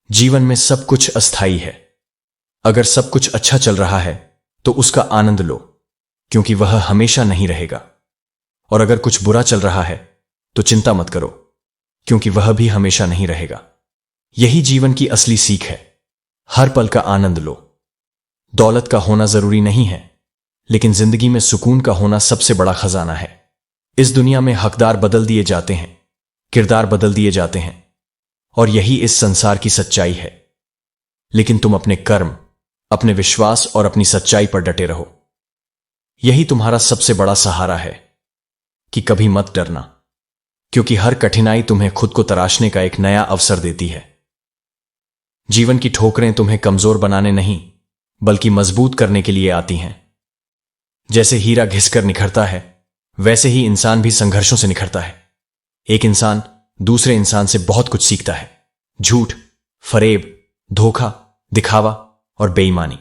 जीवन में सब कुछ अस्थायी है। अगर सब कुछ अच्छा चल रहा है तो उसका आनंद लो, क्योंकि वह हमेशा नहीं रहेगा। और अगर कुछ बुरा चल रहा है तो चिंता मत करो, क्योंकि वह भी हमेशा नहीं रहेगा। यही जीवन की असली सीख है। हर पल का आनंद लो। दौलत का होना जरूरी नहीं है, लेकिन जिंदगी में सुकून का होना सबसे बड़ा खजाना है। इस दुनिया में हकदार बदल दिए जाते हैं, किरदार बदल दिए जाते हैं, और यही इस संसार की सच्चाई है। लेकिन तुम अपने कर्म, अपने विश्वास और अपनी सच्चाई पर डटे रहो। यही तुम्हारा सबसे बड़ा सहारा है कि कभी मत डरना, क्योंकि हर कठिनाई तुम्हें खुद को तराशने का एक नया अवसर देती है। जीवन की ठोकरें तुम्हें कमजोर बनाने नहीं, बल्कि मजबूत करने के लिए आती हैं। जैसे हीरा घिसकर निखरता है, वैसे ही इंसान भी संघर्षों से निखरता है। एक इंसान दूसरे इंसान से बहुत कुछ सीखता है। झूठ, फरेब, धोखा, दिखावा और बेईमानी।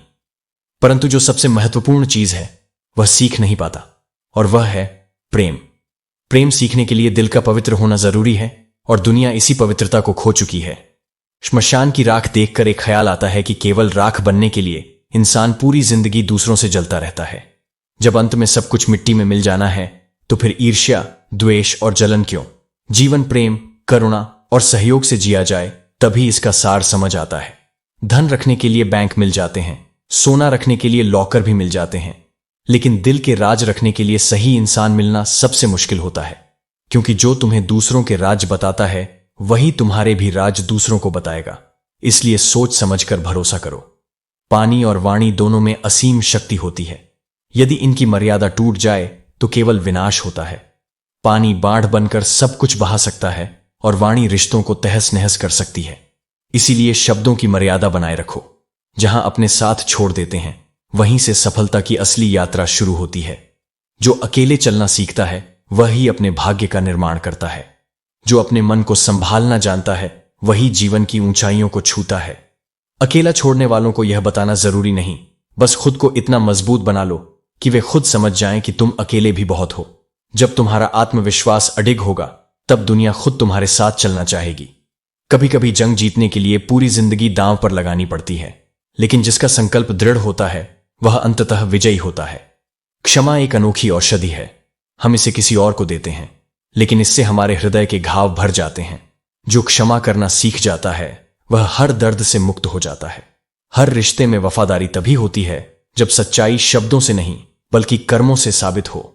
परंतु जो सबसे महत्वपूर्ण चीज है वह सीख नहीं पाता, और वह है प्रेम। प्रेम सीखने के लिए दिल का पवित्र होना जरूरी है, और दुनिया इसी पवित्रता को खो चुकी है। श्मशान की राख देखकर एक ख्याल आता है कि केवल राख बनने के लिए इंसान पूरी जिंदगी दूसरों से जलता रहता है। जब अंत में सब कुछ मिट्टी में मिल जाना है तो फिर ईर्ष्या, द्वेष और जलन क्यों? जीवन प्रेम, करुणा और सहयोग से जिया जाए, तभी इसका सार समझ आता है। धन रखने के लिए बैंक मिल जाते हैं, सोना रखने के लिए लॉकर भी मिल जाते हैं, लेकिन दिल के राज रखने के लिए सही इंसान मिलना सबसे मुश्किल होता है। क्योंकि जो तुम्हें दूसरों के राज बताता है वही तुम्हारे भी राज दूसरों को बताएगा। इसलिए सोच समझकर भरोसा करो। पानी और वाणी दोनों में असीम शक्ति होती है। यदि इनकी मर्यादा टूट जाए तो केवल विनाश होता है। पानी बाढ़ बनकर सब कुछ बहा सकता है, और वाणी रिश्तों को तहस नहस कर सकती है। इसीलिए शब्दों की मर्यादा बनाए रखो। जहां अपने साथ छोड़ देते हैं, वहीं से सफलता की असली यात्रा शुरू होती है। जो अकेले चलना सीखता है वही अपने भाग्य का निर्माण करता है। जो अपने मन को संभालना जानता है वही जीवन की ऊंचाइयों को छूता है। अकेला छोड़ने वालों को यह बताना जरूरी नहीं, बस खुद को इतना मजबूत बना लो कि वे खुद समझ जाएं कि तुम अकेले भी बहुत हो। जब तुम्हारा आत्मविश्वास अडिग होगा, तब दुनिया खुद तुम्हारे साथ चलना चाहेगी। कभी कभी जंग जीतने के लिए पूरी जिंदगी दांव पर लगानी पड़ती है, लेकिन जिसका संकल्प दृढ़ होता है वह अंततः विजयी होता है। क्षमा एक अनोखी औषधि है। हम इसे किसी और को देते हैं, लेकिन इससे हमारे हृदय के घाव भर जाते हैं। जो क्षमा करना सीख जाता है वह हर दर्द से मुक्त हो जाता है। हर रिश्ते में वफादारी तभी होती है जब सच्चाई शब्दों से नहीं बल्कि कर्मों से साबित हो।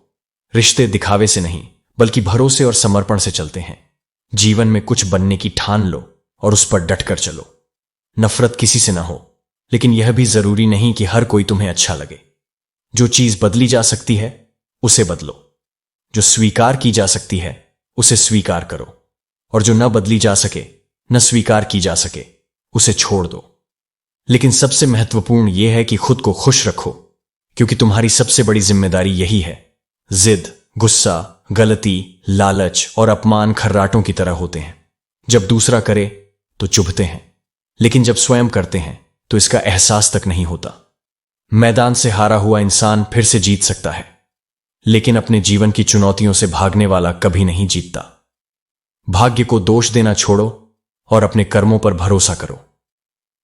रिश्ते दिखावे से नहीं बल्कि भरोसे और समर्पण से चलते हैं। जीवन में कुछ बनने की ठान लो और उस पर डटकर चलो। नफरत किसी से ना हो, लेकिन यह भी जरूरी नहीं कि हर कोई तुम्हें अच्छा लगे। जो चीज बदली जा सकती है उसे बदलो। जो स्वीकार की जा सकती है उसे स्वीकार करो, और जो न बदली जा सके, न स्वीकार की जा सके, उसे छोड़ दो। लेकिन सबसे महत्वपूर्ण यह है कि खुद को खुश रखो, क्योंकि तुम्हारी सबसे बड़ी जिम्मेदारी यही है। जिद, गुस्सा, गलती, लालच और अपमान खर्राटों की तरह होते हैं। जब दूसरा करे तो चुभते हैं, लेकिन जब स्वयं करते हैं तो इसका एहसास तक नहीं होता। मैदान से हारा हुआ इंसान फिर से जीत सकता है, लेकिन अपने जीवन की चुनौतियों से भागने वाला कभी नहीं जीतता। भाग्य को दोष देना छोड़ो और अपने कर्मों पर भरोसा करो।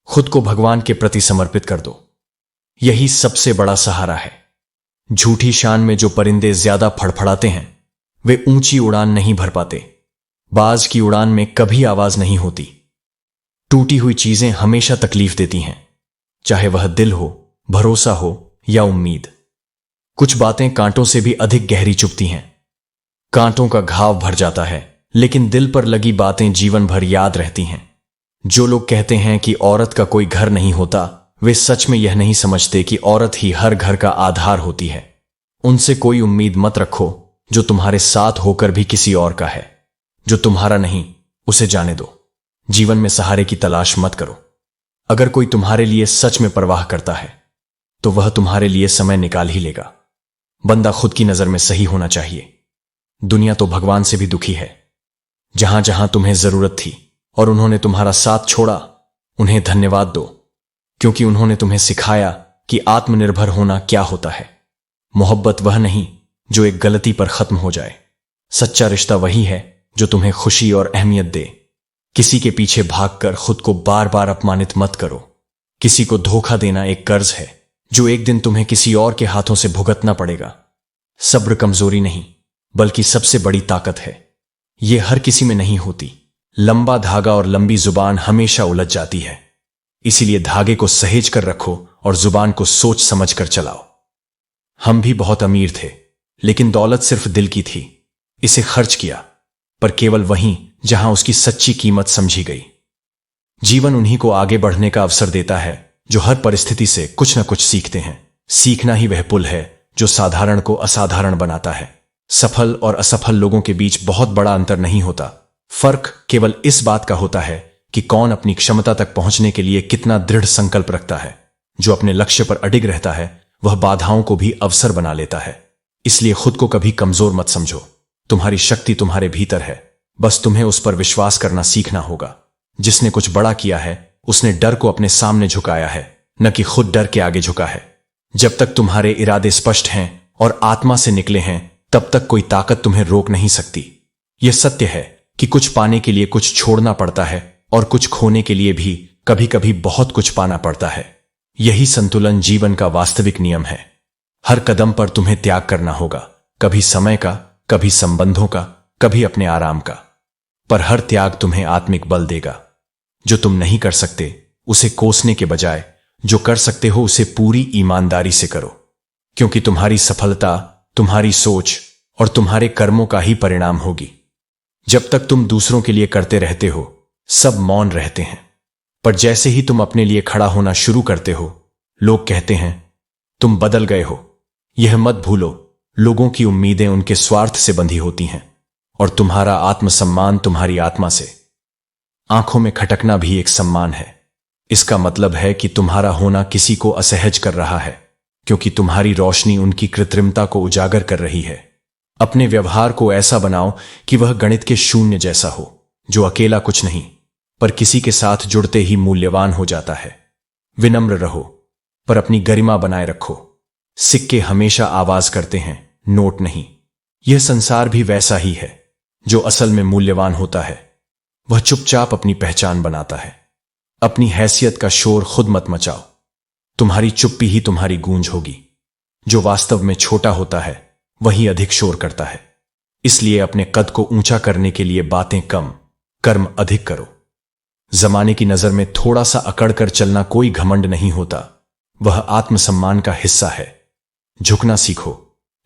खुद को भगवान के प्रति समर्पित कर दो। यही सबसे बड़ा सहारा है। झूठी शान में जो परिंदे ज्यादा फड़फड़ाते हैं वे ऊंची उड़ान नहीं भर पाते। बाज की उड़ान में कभी आवाज नहीं होती। टूटी हुई चीजें हमेशा तकलीफ देती हैं, चाहे वह दिल हो, भरोसा हो या उम्मीद। कुछ बातें कांटों से भी अधिक गहरी चुभती हैं। कांटों का घाव भर जाता है, लेकिन दिल पर लगी बातें जीवन भर याद रहती हैं। जो लोग कहते हैं कि औरत का कोई घर नहीं होता, वे सच में यह नहीं समझते कि औरत ही हर घर का आधार होती है। उनसे कोई उम्मीद मत रखो जो तुम्हारे साथ होकर भी किसी और का है। जो तुम्हारा नहीं उसे जाने दो। जीवन में सहारे की तलाश मत करो। अगर कोई तुम्हारे लिए सच में परवाह करता है तो वह तुम्हारे लिए समय निकाल ही लेगा। बंदा खुद की नजर में सही होना चाहिए। दुनिया तो भगवान से भी दुखी है। जहां जहां तुम्हें जरूरत थी और उन्होंने तुम्हारा साथ छोड़ा, उन्हें धन्यवाद दो, क्योंकि उन्होंने तुम्हें सिखाया कि आत्मनिर्भर होना क्या होता है। मोहब्बत वह नहीं जो एक गलती पर खत्म हो जाए। सच्चा रिश्ता वही है जो तुम्हें खुशी और अहमियत दे। किसी के पीछे भागकर खुद को बार बार अपमानित मत करो। किसी को धोखा देना एक कर्ज है जो एक दिन तुम्हें किसी और के हाथों से भुगतना पड़ेगा। सब्र कमजोरी नहीं, बल्कि सबसे बड़ी ताकत है। यह हर किसी में नहीं होती। लंबा धागा और लंबी जुबान हमेशा उलझ जाती है। इसीलिए धागे को सहेज कर रखो और जुबान को सोच समझ कर चलाओ। हम भी बहुत अमीर थे, लेकिन दौलत सिर्फ दिल की थी। इसे खर्च किया, पर केवल वहीं जहां उसकी सच्ची कीमत समझी गई। जीवन उन्हीं को आगे बढ़ने का अवसर देता है जो हर परिस्थिति से कुछ न कुछ सीखते हैं। सीखना ही वह पुल है जो साधारण को असाधारण बनाता है। सफल और असफल लोगों के बीच बहुत बड़ा अंतर नहीं होता। फर्क केवल इस बात का होता है कि कौन अपनी क्षमता तक पहुंचने के लिए कितना दृढ़ संकल्प रखता है। जो अपने लक्ष्य पर अडिग रहता है वह बाधाओं को भी अवसर बना लेता है। इसलिए खुद को कभी कमजोर मत समझो। तुम्हारी शक्ति तुम्हारे भीतर है, बस तुम्हें उस पर विश्वास करना सीखना होगा। जिसने कुछ बड़ा किया है उसने डर को अपने सामने झुकाया है, न कि खुद डर के आगे झुका है। जब तक तुम्हारे इरादे स्पष्ट हैं और आत्मा से निकले हैं, तब तक कोई ताकत तुम्हें रोक नहीं सकती। यह सत्य है कि कुछ पाने के लिए कुछ छोड़ना पड़ता है और कुछ खोने के लिए भी कभी कभी बहुत कुछ पाना पड़ता है। यही संतुलन जीवन का वास्तविक नियम है। हर कदम पर तुम्हें त्याग करना होगा, कभी समय का, कभी संबंधों का, कभी अपने आराम का। पर हर त्याग तुम्हें आत्मिक बल देगा। जो तुम नहीं कर सकते उसे कोसने के बजाय जो कर सकते हो उसे पूरी ईमानदारी से करो, क्योंकि तुम्हारी सफलता तुम्हारी सोच और तुम्हारे कर्मों का ही परिणाम होगी। जब तक तुम दूसरों के लिए करते रहते हो सब मौन रहते हैं, पर जैसे ही तुम अपने लिए खड़ा होना शुरू करते हो लोग कहते हैं तुम बदल गए हो। यह मत भूलो, लोगों की उम्मीदें उनके स्वार्थ से बंधी होती हैं और तुम्हारा आत्मसम्मान तुम्हारी आत्मा से। आंखों में खटकना भी एक सम्मान है। इसका मतलब है कि तुम्हारा होना किसी को असहज कर रहा है, क्योंकि तुम्हारी रोशनी उनकी कृत्रिमता को उजागर कर रही है। अपने व्यवहार को ऐसा बनाओ कि वह गणित के शून्य जैसा हो, जो अकेला कुछ नहीं पर किसी के साथ जुड़ते ही मूल्यवान हो जाता है। विनम्र रहो, पर अपनी गरिमा बनाए रखो। सिक्के हमेशा आवाज करते हैं, नोट नहीं। यह संसार भी वैसा ही है। जो असल में मूल्यवान होता है वह चुपचाप अपनी पहचान बनाता है। अपनी हैसियत का शोर खुद मत मचाओ। तुम्हारी चुप्पी ही तुम्हारी गूंज होगी। जो वास्तव में छोटा होता है वही अधिक शोर करता है। इसलिए अपने कद को ऊंचा करने के लिए बातें कम, कर्म अधिक करो। जमाने की नजर में थोड़ा सा अकड़ कर चलना कोई घमंड नहीं होता, वह आत्मसम्मान का हिस्सा है। झुकना सीखो,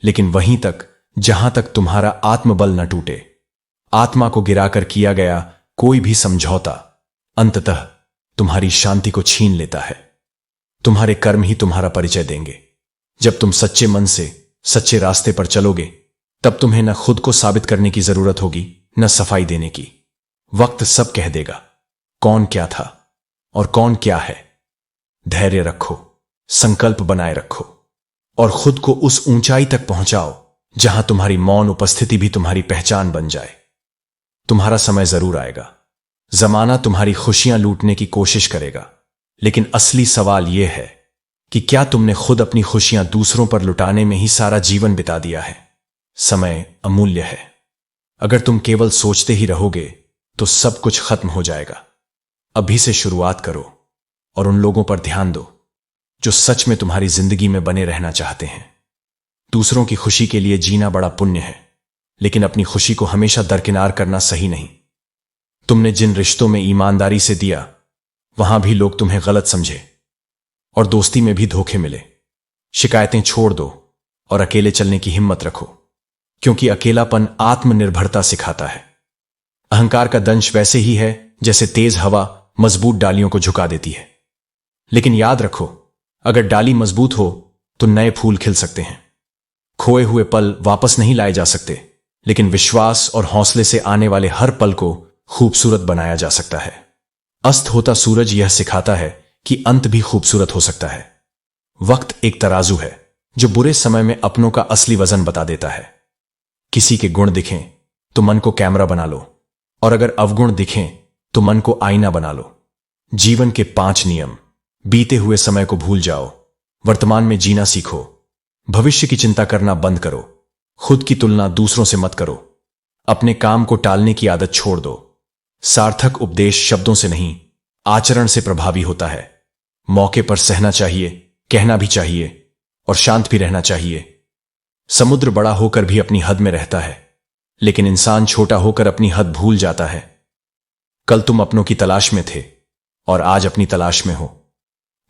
लेकिन वहीं तक जहां तक तुम्हारा आत्मबल न टूटे। आत्मा को गिराकर किया गया कोई भी समझौता अंततः तुम्हारी शांति को छीन लेता है। तुम्हारे कर्म ही तुम्हारा परिचय देंगे। जब तुम सच्चे मन से सच्चे रास्ते पर चलोगे तब तुम्हें न खुद को साबित करने की जरूरत होगी न सफाई देने की। वक्त सब कह देगा कौन क्या था और कौन क्या है। धैर्य रखो, संकल्प बनाए रखो और खुद को उस ऊंचाई तक पहुंचाओ जहां तुम्हारी मौन उपस्थिति भी तुम्हारी पहचान बन जाए। तुम्हारा समय जरूर आएगा। जमाना तुम्हारी खुशियां लूटने की कोशिश करेगा, लेकिन असली सवाल यह है कि क्या तुमने खुद अपनी खुशियां दूसरों पर लुटाने में ही सारा जीवन बिता दिया है। समय अमूल्य है। अगर तुम केवल सोचते ही रहोगे तो सब कुछ खत्म हो जाएगा। अभी से शुरुआत करो और उन लोगों पर ध्यान दो जो सच में तुम्हारी जिंदगी में बने रहना चाहते हैं। दूसरों की खुशी के लिए जीना बड़ा पुण्य है, लेकिन अपनी खुशी को हमेशा दरकिनार करना सही नहीं। तुमने जिन रिश्तों में ईमानदारी से दिया वहां भी लोग तुम्हें गलत समझे और दोस्ती में भी धोखे मिले। शिकायतें छोड़ दो और अकेले चलने की हिम्मत रखो, क्योंकि अकेलापन आत्मनिर्भरता सिखाता है। अहंकार का दंश वैसे ही है जैसे तेज हवा मजबूत डालियों को झुका देती है। लेकिन याद रखो, अगर डाली मजबूत हो तो नए फूल खिल सकते हैं। खोए हुए पल वापस नहीं लाए जा सकते, लेकिन विश्वास और हौसले से आने वाले हर पल को खूबसूरत बनाया जा सकता है। अस्त होता सूरज यह सिखाता है कि अंत भी खूबसूरत हो सकता है। वक्त एक तराजू है जो बुरे समय में अपनों का असली वजन बता देता है। किसी के गुण दिखें तो मन को कैमरा बना लो, और अगर अवगुण दिखें तो मन को आईना बना लो। जीवन के 5 नियम। बीते हुए समय को भूल जाओ, वर्तमान में जीना सीखो, भविष्य की चिंता करना बंद करो, खुद की तुलना दूसरों से मत करो, अपने काम को टालने की आदत छोड़ दो, सार्थक उपदेश शब्दों से नहीं, आचरण से प्रभावी होता है। मौके पर सहना चाहिए, कहना भी चाहिए और शांत भी रहना चाहिए। समुद्र बड़ा होकर भी अपनी हद में रहता है, लेकिन इंसान छोटा होकर अपनी हद भूल जाता है। कल तुम अपनों की तलाश में थे और आज अपनी तलाश में हो।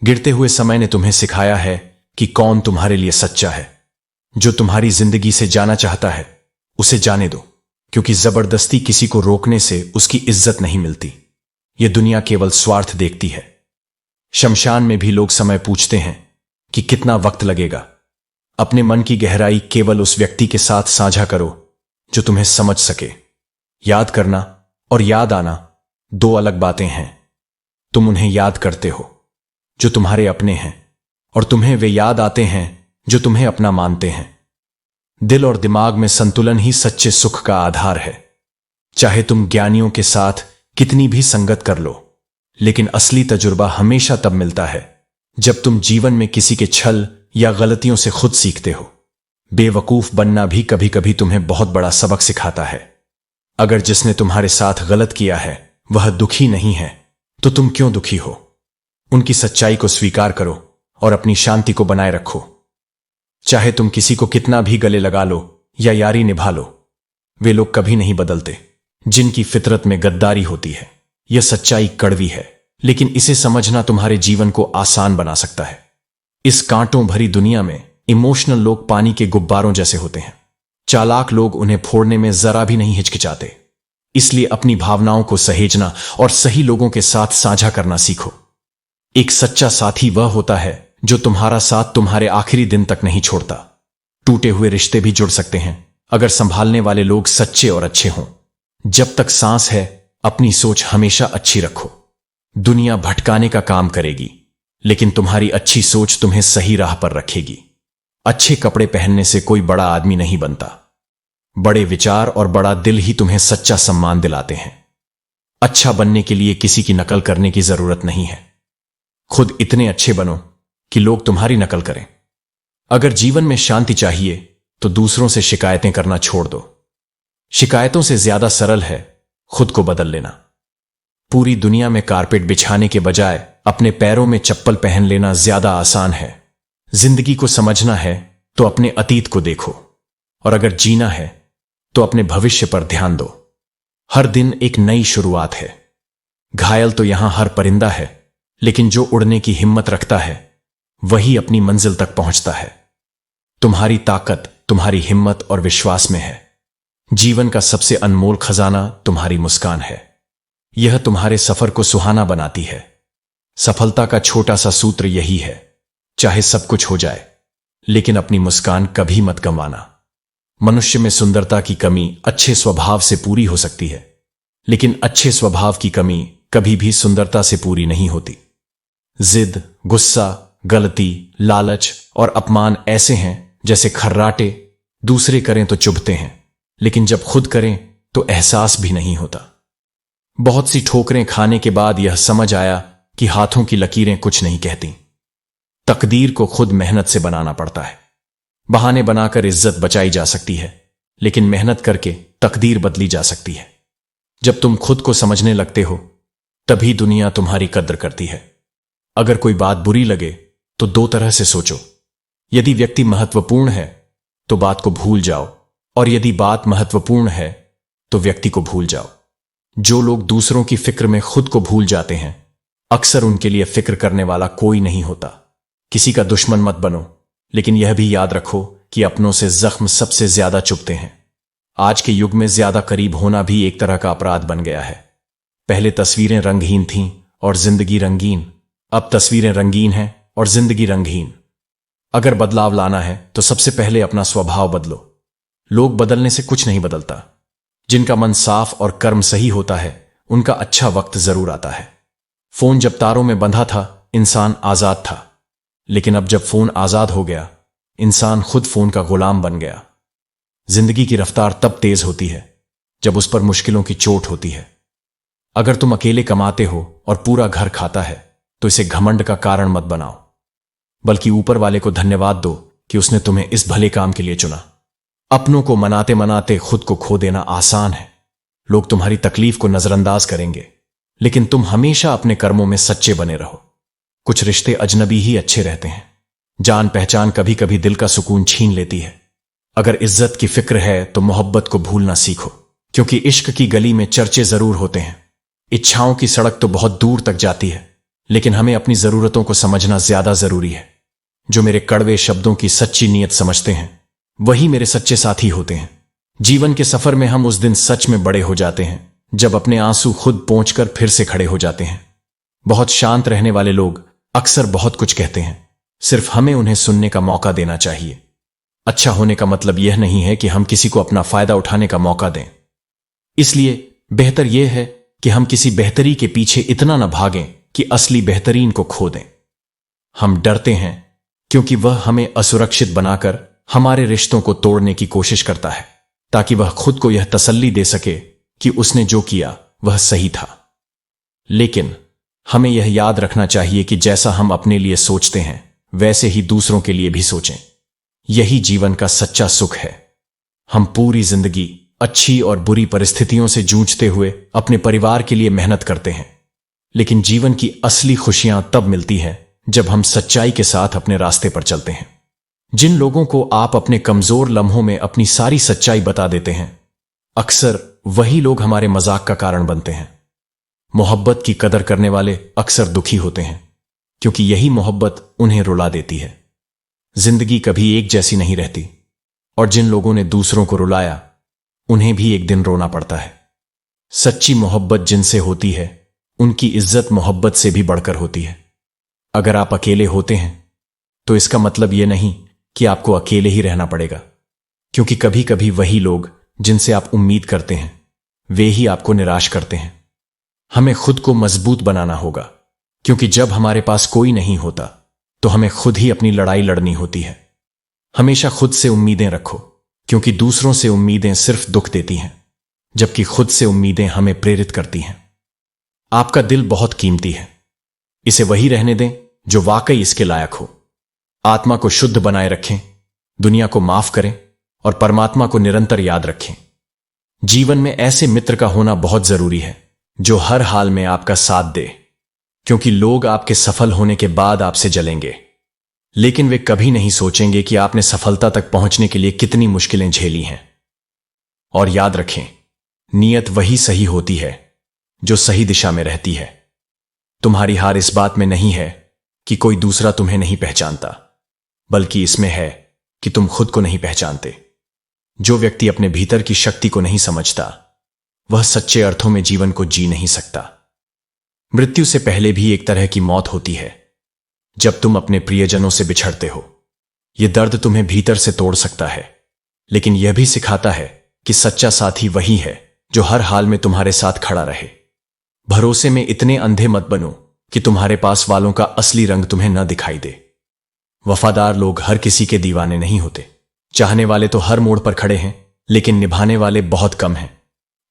गिरते हुए समय ने तुम्हें सिखाया है कि कौन तुम्हारे लिए सच्चा है। जो तुम्हारी जिंदगी से जाना चाहता है उसे जाने दो, क्योंकि जबरदस्ती किसी को रोकने से उसकी इज्जत नहीं मिलती। यह दुनिया केवल स्वार्थ देखती है। शमशान में भी लोग समय पूछते हैं कि कितना वक्त लगेगा। अपने मन की गहराई केवल उस व्यक्ति के साथ साझा करो जो तुम्हें समझ सके। याद करना और याद आना दो अलग बातें हैं। तुम उन्हें याद करते हो जो तुम्हारे अपने हैं, और तुम्हें वे याद आते हैं जो तुम्हें अपना मानते हैं। दिल और दिमाग में संतुलन ही सच्चे सुख का आधार है। चाहे तुम ज्ञानियों के साथ कितनी भी संगत कर लो, लेकिन असली तजुर्बा हमेशा तब मिलता है जब तुम जीवन में किसी के छल या गलतियों से खुद सीखते हो। बेवकूफ बनना भी कभी कभी तुम्हें बहुत बड़ा सबक सिखाता है। अगर जिसने तुम्हारे साथ गलत किया है वह दुखी नहीं है, तो तुम क्यों दुखी हो? उनकी सच्चाई को स्वीकार करो और अपनी शांति को बनाए रखो। चाहे तुम किसी को कितना भी गले लगा लो या यारी निभा लो, वे लोग कभी नहीं बदलते जिनकी फितरत में गद्दारी होती है। यह सच्चाई कड़वी है, लेकिन इसे समझना तुम्हारे जीवन को आसान बना सकता है। इस कांटों भरी दुनिया में इमोशनल लोग पानी के गुब्बारों जैसे होते हैं। चालाक लोग उन्हें फोड़ने में जरा भी नहीं हिचकिचाते। इसलिए अपनी भावनाओं को सहेजना और सही लोगों के साथ साझा करना सीखो। एक सच्चा साथी वह होता है जो तुम्हारा साथ तुम्हारे आखिरी दिन तक नहीं छोड़ता। टूटे हुए रिश्ते भी जुड़ सकते हैं अगर संभालने वाले लोग सच्चे और अच्छे हों। जब तक सांस है अपनी सोच हमेशा अच्छी रखो। दुनिया भटकाने का काम करेगी, लेकिन तुम्हारी अच्छी सोच तुम्हें सही राह पर रखेगी। अच्छे कपड़े पहनने से कोई बड़ा आदमी नहीं बनता। बड़े विचार और बड़ा दिल ही तुम्हें सच्चा सम्मान दिलाते हैं। अच्छा बनने के लिए किसी की नकल करने की जरूरत नहीं है। खुद इतने अच्छे बनो कि लोग तुम्हारी नकल करें। अगर जीवन में शांति चाहिए तो दूसरों से शिकायतें करना छोड़ दो। शिकायतों से ज्यादा सरल है खुद को बदल लेना। पूरी दुनिया में कारपेट बिछाने के बजाय अपने पैरों में चप्पल पहन लेना ज्यादा आसान है। जिंदगी को समझना है तो अपने अतीत को देखो, और अगर जीना है तो अपने भविष्य पर ध्यान दो। हर दिन एक नई शुरुआत है। घायल तो यहां हर परिंदा है, लेकिन जो उड़ने की हिम्मत रखता है वही अपनी मंजिल तक पहुंचता है। तुम्हारी ताकत तुम्हारी हिम्मत और विश्वास में है। जीवन का सबसे अनमोल खजाना तुम्हारी मुस्कान है। यह तुम्हारे सफर को सुहाना बनाती है। सफलता का छोटा सा सूत्र यही है, चाहे सब कुछ हो जाए लेकिन अपनी मुस्कान कभी मत गंवाना। मनुष्य में सुंदरता की कमी अच्छे स्वभाव से पूरी हो सकती है, लेकिन अच्छे स्वभाव की कमी कभी भी सुंदरता से पूरी नहीं होती। जिद, गुस्सा, गलती, लालच और अपमान ऐसे हैं जैसे खर्राटे, दूसरे करें तो चुभते हैं, लेकिन जब खुद करें तो एहसास भी नहीं होता। बहुत सी ठोकरें खाने के बाद यह समझ आया कि हाथों की लकीरें कुछ नहीं कहती। तकदीर को खुद मेहनत से बनाना पड़ता है। बहाने बनाकर इज्जत बचाई जा सकती है, लेकिन मेहनत करके तकदीर बदली जा सकती है। जब तुम खुद को समझने लगते हो तभी दुनिया तुम्हारी कद्र करती है। अगर कोई बात बुरी लगे तो दो तरह से सोचो। यदि व्यक्ति महत्वपूर्ण है तो बात को भूल जाओ, और यदि बात महत्वपूर्ण है तो व्यक्ति को भूल जाओ। जो लोग दूसरों की फिक्र में खुद को भूल जाते हैं, अक्सर उनके लिए फिक्र करने वाला कोई नहीं होता। किसी का दुश्मन मत बनो, लेकिन यह भी याद रखो कि अपनों से जख्म सबसे ज्यादा चुभते हैं। आज के युग में ज्यादा करीब होना भी एक तरह का अपराध बन गया है। पहले तस्वीरें रंगहीन थीं और जिंदगी रंगीन, अब तस्वीरें रंगीन हैं और जिंदगी रंगहीन। अगर बदलाव लाना है तो सबसे पहले अपना स्वभाव बदलो। लोग बदलने से कुछ नहीं बदलता। जिनका मन साफ और कर्म सही होता है उनका अच्छा वक्त जरूर आता है। फोन जब तारों में बंधा था इंसान आजाद था, लेकिन अब जब फोन आजाद हो गया इंसान खुद फोन का गुलाम बन गया। जिंदगी की रफ्तार तब तेज होती है जब उस पर मुश्किलों की चोट होती है। अगर तुम अकेले कमाते हो और पूरा घर खाता है तो इसे घमंड का कारण मत बनाओ, बल्कि ऊपर वाले को धन्यवाद दो कि उसने तुम्हें इस भले काम के लिए चुना। अपनों को मनाते मनाते खुद को खो देना आसान है, लोग तुम्हारी तकलीफ को नजरअंदाज करेंगे, लेकिन तुम हमेशा अपने कर्मों में सच्चे बने रहो। कुछ रिश्ते अजनबी ही अच्छे रहते हैं। जान पहचान कभी कभी दिल का सुकून छीन लेती है। अगर इज्जत की फिक्र है तो मोहब्बत को भूलना सीखो, क्योंकि इश्क की गली में चर्चे जरूर होते हैं। इच्छाओं की सड़क तो बहुत दूर तक जाती है, लेकिन हमें अपनी जरूरतों को समझना ज्यादा जरूरी है। जो मेरे कड़वे शब्दों की सच्ची नीयत समझते हैं वही मेरे सच्चे साथी होते हैं। जीवन के सफर में हम उस दिन सच में बड़े हो जाते हैं जब अपने आंसू खुद पोंछकर फिर से खड़े हो जाते हैं। बहुत शांत रहने वाले लोग अक्सर बहुत कुछ कहते हैं, सिर्फ हमें उन्हें सुनने का मौका देना चाहिए। अच्छा होने का मतलब यह नहीं है कि हम किसी को अपना फायदा उठाने का मौका दें। इसलिए बेहतर यह है कि हम किसी बेहतरी के पीछे इतना न भागें कि असली बेहतरीन को खो दें। हम डरते हैं क्योंकि वह हमें असुरक्षित बनाकर हमारे रिश्तों को तोड़ने की कोशिश करता है, ताकि वह खुद को यह तसल्ली दे सके कि उसने जो किया वह सही था। लेकिन हमें यह याद रखना चाहिए कि जैसा हम अपने लिए सोचते हैं वैसे ही दूसरों के लिए भी सोचें। यही जीवन का सच्चा सुख है। हम पूरी जिंदगी अच्छी और बुरी परिस्थितियों से जूझते हुए अपने परिवार के लिए मेहनत करते हैं, लेकिन जीवन की असली खुशियां तब मिलती हैं जब हम सच्चाई के साथ अपने रास्ते पर चलते हैं। जिन लोगों को आप अपने कमजोर लम्हों में अपनी सारी सच्चाई बता देते हैं, अक्सर वही लोग हमारे मजाक का कारण बनते हैं। मोहब्बत की कदर करने वाले अक्सर दुखी होते हैं, क्योंकि यही मोहब्बत उन्हें रुला देती है। जिंदगी कभी एक जैसी नहीं रहती, और जिन लोगों ने दूसरों को रुलाया उन्हें भी एक दिन रोना पड़ता है। सच्ची मोहब्बत जिनसे होती है उनकी इज्जत मोहब्बत से भी बढ़कर होती है। अगर आप अकेले होते हैं तो इसका मतलब यह नहीं कि आपको अकेले ही रहना पड़ेगा, क्योंकि कभी कभी वही लोग जिनसे आप उम्मीद करते हैं वे ही आपको निराश करते हैं। हमें खुद को मजबूत बनाना होगा, क्योंकि जब हमारे पास कोई नहीं होता तो हमें खुद ही अपनी लड़ाई लड़नी होती है। हमेशा खुद से उम्मीदें रखो, क्योंकि दूसरों से उम्मीदें सिर्फ दुख देती हैं, जबकि खुद से उम्मीदें हमें प्रेरित करती हैं। आपका दिल बहुत कीमती है, इसे वही रहने दें जो वाकई इसके लायक हो। आत्मा को शुद्ध बनाए रखें, दुनिया को माफ करें और परमात्मा को निरंतर याद रखें। जीवन में ऐसे मित्र का होना बहुत जरूरी है जो हर हाल में आपका साथ दे, क्योंकि लोग आपके सफल होने के बाद आपसे जलेंगे, लेकिन वे कभी नहीं सोचेंगे कि आपने सफलता तक पहुंचने के लिए कितनी मुश्किलें झेली हैं। और याद रखें, नीयत वही सही होती है जो सही दिशा में रहती है। तुम्हारी हार इस बात में नहीं है कि कोई दूसरा तुम्हें नहीं पहचानता, बल्कि इसमें है कि तुम खुद को नहीं पहचानते। जो व्यक्ति अपने भीतर की शक्ति को नहीं समझता वह सच्चे अर्थों में जीवन को जी नहीं सकता। मृत्यु से पहले भी एक तरह की मौत होती है, जब तुम अपने प्रियजनों से बिछड़ते हो। यह दर्द तुम्हें भीतर से तोड़ सकता है, लेकिन यह भी सिखाता है कि सच्चा साथी वही है जो हर हाल में तुम्हारे साथ खड़ा रहे। भरोसे में इतने अंधे मत बनो कि तुम्हारे पास वालों का असली रंग तुम्हें न दिखाई दे। वफादार लोग हर किसी के दीवाने नहीं होते। चाहने वाले तो हर मोड़ पर खड़े हैं, लेकिन निभाने वाले बहुत कम हैं।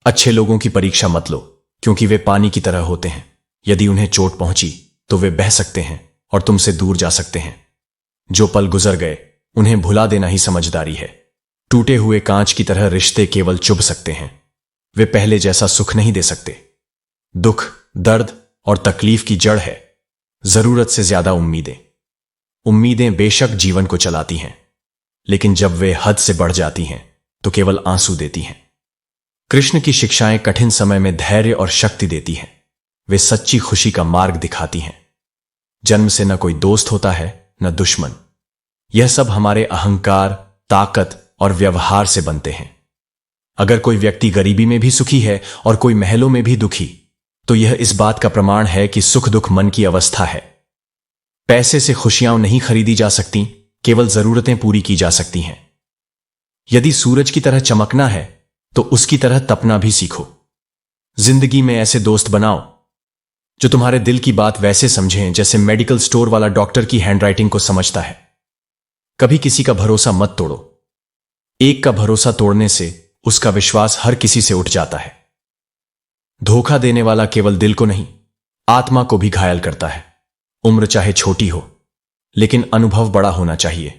अच्छे लोगों की परीक्षा मत लो, क्योंकि वे पानी की तरह होते हैं। यदि उन्हें चोट पहुंची तो वे बह सकते हैं और तुमसे दूर जा सकते हैं। जो पल गुजर गए उन्हें भुला देना ही समझदारी है। टूटे हुए कांच की तरह रिश्ते केवल चुभ सकते हैं, वे पहले जैसा सुख नहीं दे सकते। दुख, दर्द और तकलीफ की जड़ है जरूरत से ज्यादा उम्मीदें। उम्मीदें बेशक जीवन को चलाती हैं, लेकिन जब वे हद से बढ़ जाती हैं तो केवल आंसू देती हैं। कृष्ण की शिक्षाएं कठिन समय में धैर्य और शक्ति देती हैं। वे सच्ची खुशी का मार्ग दिखाती हैं। जन्म से न कोई दोस्त होता है न दुश्मन। यह सब हमारे अहंकार, ताकत और व्यवहार से बनते हैं। अगर कोई व्यक्ति गरीबी में भी सुखी है और कोई महलों में भी दुखी, तो यह इस बात का प्रमाण है कि सुख दुख मन की अवस्था है। पैसे से खुशियां नहीं खरीदी जा सकती, केवल जरूरतें पूरी की जा सकती हैं। यदि सूरज की तरह चमकना है तो उसकी तरह तपना भी सीखो। जिंदगी में ऐसे दोस्त बनाओ जो तुम्हारे दिल की बात वैसे समझें जैसे मेडिकल स्टोर वाला डॉक्टर की हैंडराइटिंग को समझता है। कभी किसी का भरोसा मत तोड़ो। एक का भरोसा तोड़ने से उसका विश्वास हर किसी से उठ जाता है। धोखा देने वाला केवल दिल को नहीं, आत्मा को भी घायल करता है। उम्र चाहे छोटी हो, लेकिन अनुभव बड़ा होना चाहिए।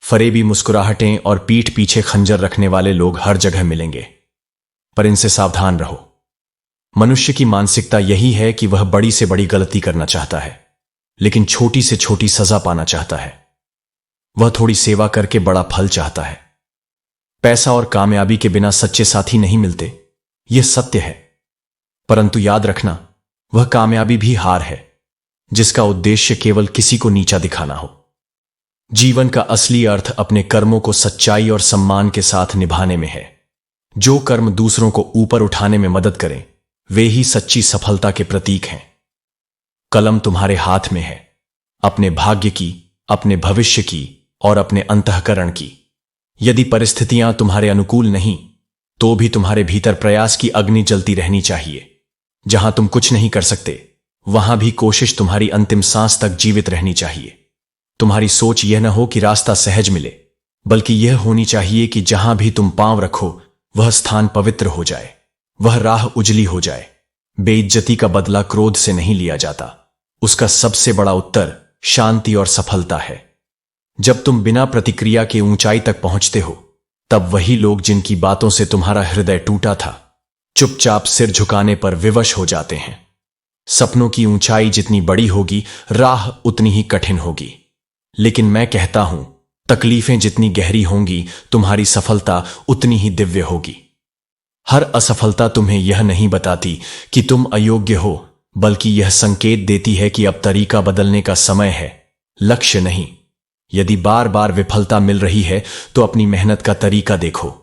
फरेबी मुस्कुराहटें और पीठ पीछे खंजर रखने वाले लोग हर जगह मिलेंगे। पर इनसे सावधान रहो। मनुष्य की मानसिकता यही है कि वह बड़ी से बड़ी गलती करना चाहता है, लेकिन छोटी से छोटी सजा पाना चाहता है। वह थोड़ी सेवा करके बड़ा फल चाहता है। पैसा और कामयाबी के बिना सच्चे साथी नहीं मिलते, यह सत्य है। परंतु याद रखना, वह कामयाबी भी हार है जिसका उद्देश्य केवल किसी को नीचा दिखाना हो। जीवन का असली अर्थ अपने कर्मों को सच्चाई और सम्मान के साथ निभाने में है। जो कर्म दूसरों को ऊपर उठाने में मदद करें, वे ही सच्ची सफलता के प्रतीक हैं। कलम तुम्हारे हाथ में है, अपने भाग्य की, अपने भविष्य की और अपने अंतःकरण की। यदि परिस्थितियां तुम्हारे अनुकूल नहीं, तो भी तुम्हारे भीतर प्रयास की अग्नि जलती रहनी चाहिए। जहां तुम कुछ नहीं कर सकते, वहां भी कोशिश तुम्हारी अंतिम सांस तक जीवित रहनी चाहिए। तुम्हारी सोच यह न हो कि रास्ता सहज मिले, बल्कि यह होनी चाहिए कि जहां भी तुम पांव रखो, वह स्थान पवित्र हो जाए, वह राह उजली हो जाए। बेइज्जती का बदला क्रोध से नहीं लिया जाता, उसका सबसे बड़ा उत्तर शांति और सफलता है। जब तुम बिना प्रतिक्रिया के ऊंचाई तक पहुंचते हो, तब वही लोग जिनकी बातों से तुम्हारा हृदय टूटा था, चुपचाप सिर झुकाने पर विवश हो जाते हैं। सपनों की ऊंचाई जितनी बड़ी होगी, राह उतनी ही कठिन होगी। लेकिन मैं कहता हूं, तकलीफें जितनी गहरी होंगी, तुम्हारी सफलता उतनी ही दिव्य होगी। हर असफलता तुम्हें यह नहीं बताती कि तुम अयोग्य हो, बल्कि यह संकेत देती है कि अब तरीका बदलने का समय है, लक्ष्य नहीं। यदि बार बार विफलता मिल रही है, तो अपनी मेहनत का तरीका देखो।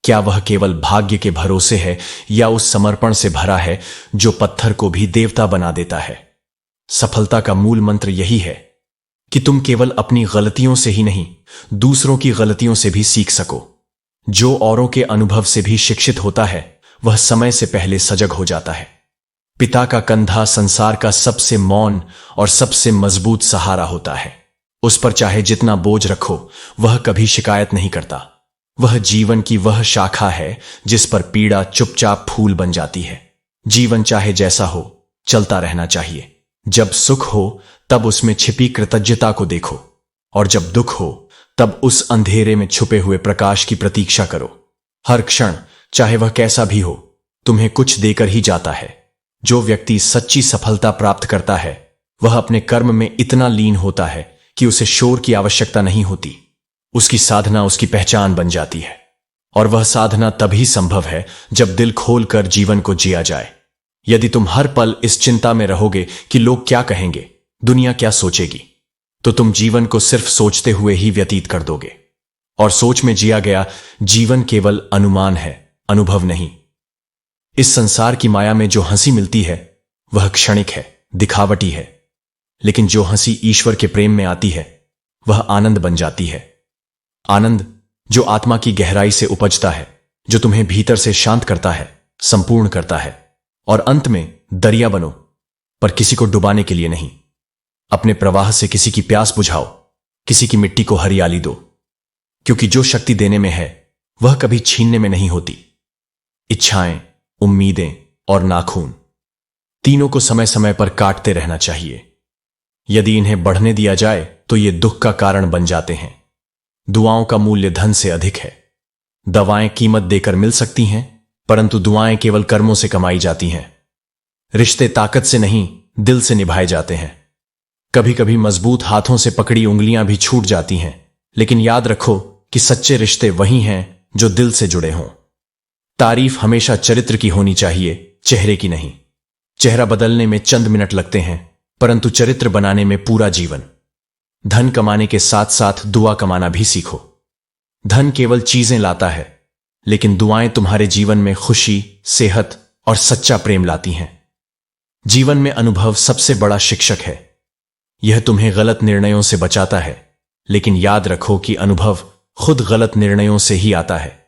क्या वह केवल भाग्य के भरोसे है या उस समर्पण से भरा है जो पत्थर को भी देवता बना देता है? सफलता का मूल मंत्र यही है कि तुम केवल अपनी गलतियों से ही नहीं, दूसरों की गलतियों से भी सीख सको। जो औरों के अनुभव से भी शिक्षित होता है, वह समय से पहले सजग हो जाता है। पिता का कंधा संसार का सबसे मौन और सबसे मजबूत सहारा होता है। उस पर चाहे जितना बोझ रखो, वह कभी शिकायत नहीं करता। वह जीवन की वह शाखा है जिस पर पीड़ा चुपचाप फूल बन जाती है। जीवन चाहे जैसा हो, चलता रहना चाहिए। जब सुख हो, तब उसमें छिपी कृतज्ञता को देखो, और जब दुख हो, तब उस अंधेरे में छुपे हुए प्रकाश की प्रतीक्षा करो। हर क्षण, चाहे वह कैसा भी हो, तुम्हें कुछ देकर ही जाता है। जो व्यक्ति सच्ची सफलता प्राप्त करता है, वह अपने कर्म में इतना लीन होता है कि उसे शोर की आवश्यकता नहीं होती। उसकी साधना उसकी पहचान बन जाती है, और वह साधना तभी संभव है जब दिल खोलकर जीवन को जिया जाए। यदि तुम हर पल इस चिंता में रहोगे कि लोग क्या कहेंगे, दुनिया क्या सोचेगी, तो तुम जीवन को सिर्फ सोचते हुए ही व्यतीत कर दोगे। और सोच में जिया गया जीवन केवल अनुमान है, अनुभव नहीं। इस संसार की माया में जो हंसी मिलती है, वह क्षणिक है, दिखावटी है। लेकिन जो हंसी ईश्वर के प्रेम में आती है, वह आनंद बन जाती है। आनंद जो आत्मा की गहराई से उपजता है, जो तुम्हें भीतर से शांत करता है, संपूर्ण करता है। और अंत में दरिया बनो, पर किसी को डुबाने के लिए नहीं। अपने प्रवाह से किसी की प्यास बुझाओ, किसी की मिट्टी को हरियाली दो। क्योंकि जो शक्ति देने में है, वह कभी छीनने में नहीं होती। इच्छाएं, उम्मीदें और नाखून, तीनों को समय समय पर काटते रहना चाहिए। यदि इन्हें बढ़ने दिया जाए, तो ये दुख का कारण बन जाते हैं। दुआओं का मूल्य धन से अधिक है। दवाएं कीमत देकर मिल सकती हैं, परंतु दुआएं केवल कर्मों से कमाई जाती हैं। रिश्ते ताकत से नहीं, दिल से निभाए जाते हैं। कभी कभी मजबूत हाथों से पकड़ी उंगलियां भी छूट जाती हैं, लेकिन याद रखो कि सच्चे रिश्ते वही हैं जो दिल से जुड़े हों। तारीफ हमेशा चरित्र की होनी चाहिए, चेहरे की नहीं। चेहरा बदलने में चंद मिनट लगते हैं, परंतु चरित्र बनाने में पूरा जीवन। धन कमाने के साथ साथ दुआ कमाना भी सीखो। धन केवल चीजें लाता है, लेकिन दुआएं तुम्हारे जीवन में खुशी, सेहत और सच्चा प्रेम लाती हैं। जीवन में अनुभव सबसे बड़ा शिक्षक है। यह तुम्हें गलत निर्णयों से बचाता है, लेकिन याद रखो कि अनुभव खुद गलत निर्णयों से ही आता है।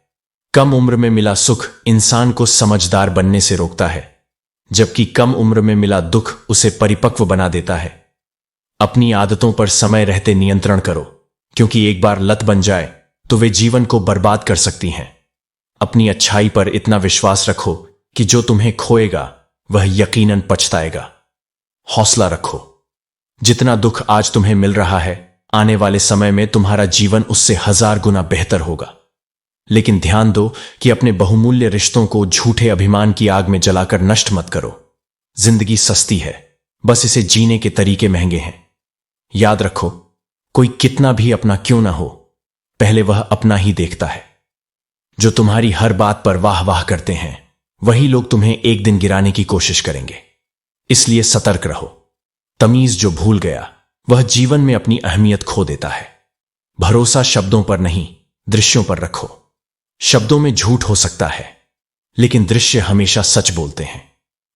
कम उम्र में मिला सुख इंसान को समझदार बनने से रोकता है, जबकि कम उम्र में मिला दुख उसे परिपक्व बना देता है। अपनी आदतों पर समय रहते नियंत्रण करो, क्योंकि एक बार लत बन जाए तो वे जीवन को बर्बाद कर सकती हैं। अपनी अच्छाई पर इतना विश्वास रखो कि जो तुम्हें खोएगा वह यकीनन पछताएगा। हौसला रखो। जितना दुख आज तुम्हें मिल रहा है, आने वाले समय में तुम्हारा जीवन उससे 1000 गुना बेहतर होगा। लेकिन ध्यान दो कि अपने बहुमूल्य रिश्तों को झूठे अभिमान की आग में जलाकर नष्ट मत करो। जिंदगी सस्ती है, बस इसे जीने के तरीके महंगे हैं। याद रखो, कोई कितना भी अपना क्यों ना हो, पहले वह अपना ही देखता है। जो तुम्हारी हर बात पर वाह वाह करते हैं, वही लोग तुम्हें एक दिन गिराने की कोशिश करेंगे। इसलिए सतर्क रहो। तमीज जो भूल गया, वह जीवन में अपनी अहमियत खो देता है। भरोसा शब्दों पर नहीं, दृश्यों पर रखो। शब्दों में झूठ हो सकता है, लेकिन दृश्य हमेशा सच बोलते हैं।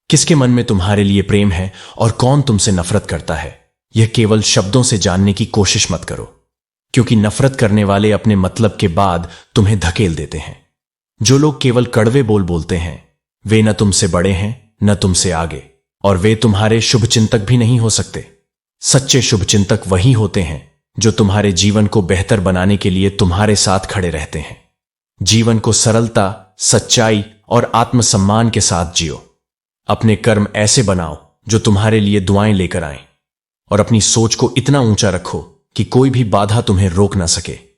किसके मन में तुम्हारे लिए प्रेम है और कौन तुमसे नफरत करता है, यह केवल शब्दों से जानने की कोशिश मत करो, क्योंकि नफरत करने वाले अपने मतलब के बाद तुम्हें धकेल देते हैं। जो लोग केवल कड़वे बोल बोलते हैं, वे न तुमसे बड़े हैं न तुमसे आगे, और वे तुम्हारे शुभचिंतक भी नहीं हो सकते। सच्चे शुभचिंतक वही होते हैं जो तुम्हारे जीवन को बेहतर बनाने के लिए तुम्हारे साथ खड़े रहते हैं। जीवन को सरलता, सच्चाई और आत्मसम्मान के साथ जियो। अपने कर्म ऐसे बनाओ जो तुम्हारे लिए दुआएं लेकर आएं, और अपनी सोच को इतना ऊंचा रखो कि कोई भी बाधा तुम्हें रोक ना सके।